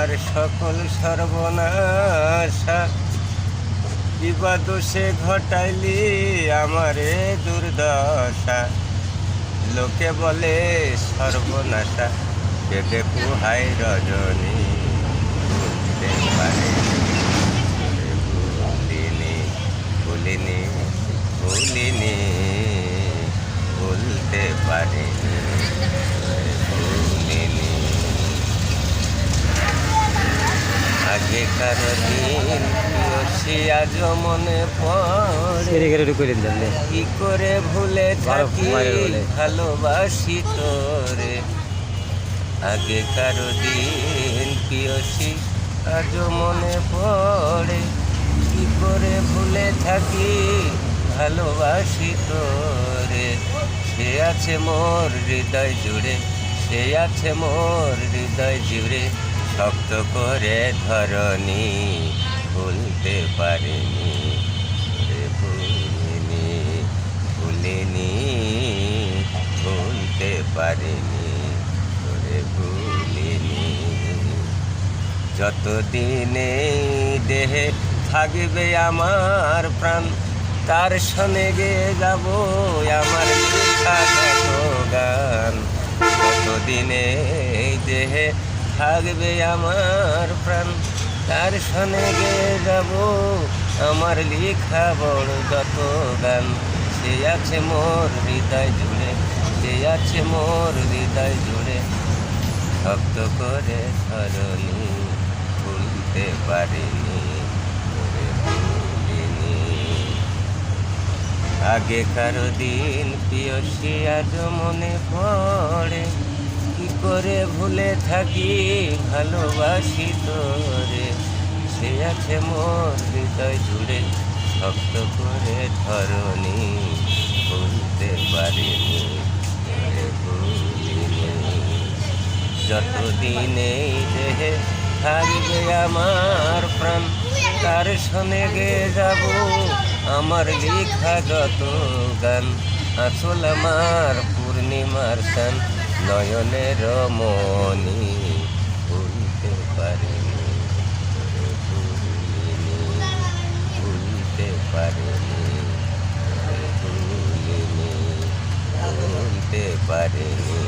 আমার সকল সর্বনাশা, কিবা দোষে ঘটাইলি আমারে দুর্দশা। লোকে বলে সর্বনাশা, কেটে পুহাই রজনী, ভুলতে পারে ভুলিনি ভুলিনি ভুলিনি, ভুলতে পারিনি ভুলিনি। আগেকার দিন প্রিয়সী আজ মনে পড়ে, কি করে ভুলে থাকি ভালোবাসি তোরে। আগেকার দিন প্রিয়সী আজ মনে পড়ে, কি করে ভুলে থাকি ভালোবাসি তোরে। সে আছে মোর হৃদয় জুড়ে, সে আছে মোর হৃদয় জুড়ে, শক্ত করে ধরনি, ভুলতে পারিনি ভুলিনি ভুলিনি, ভুলতে পারিনি ভুলিনি। যতদিনে দেহে থাকবে আমার প্রাণ, তার সনে গেয়ে যাব আমার লেখা কত গান। যতদিনে দেহে থাকবে আমার প্রাণ, তার সনে গেয়ে যাব আমার লেখা বড় যত গান। সে আছে মোর হৃদয় জুড়ে, সে আছে মোর হৃদয় জুড়ে, শক্ত করে ধরনি, ভুলতে পারিনি ভুলিনি। আগেকার দিন প্রিয়সী আজ মনে পড়ে, কি করে ভুলে থাকি ভালোবাসি তোরে। সে আছে মোর হৃদয় জুড়ে, শক্ত করে ধরনি, ভুলতে পারিনি ভুলিনি। যতদিনে দেহে থাকবে আমার প্রাণ, তার সনে গে যাব আমার লেখা যত গান। আসল আমার পূর্ণিমার সান, নয়নের মনি, ভুলতে পারিনি ভুলিনি ভুলতে পারিনি ভুলিনি ভুলতে পারিনি।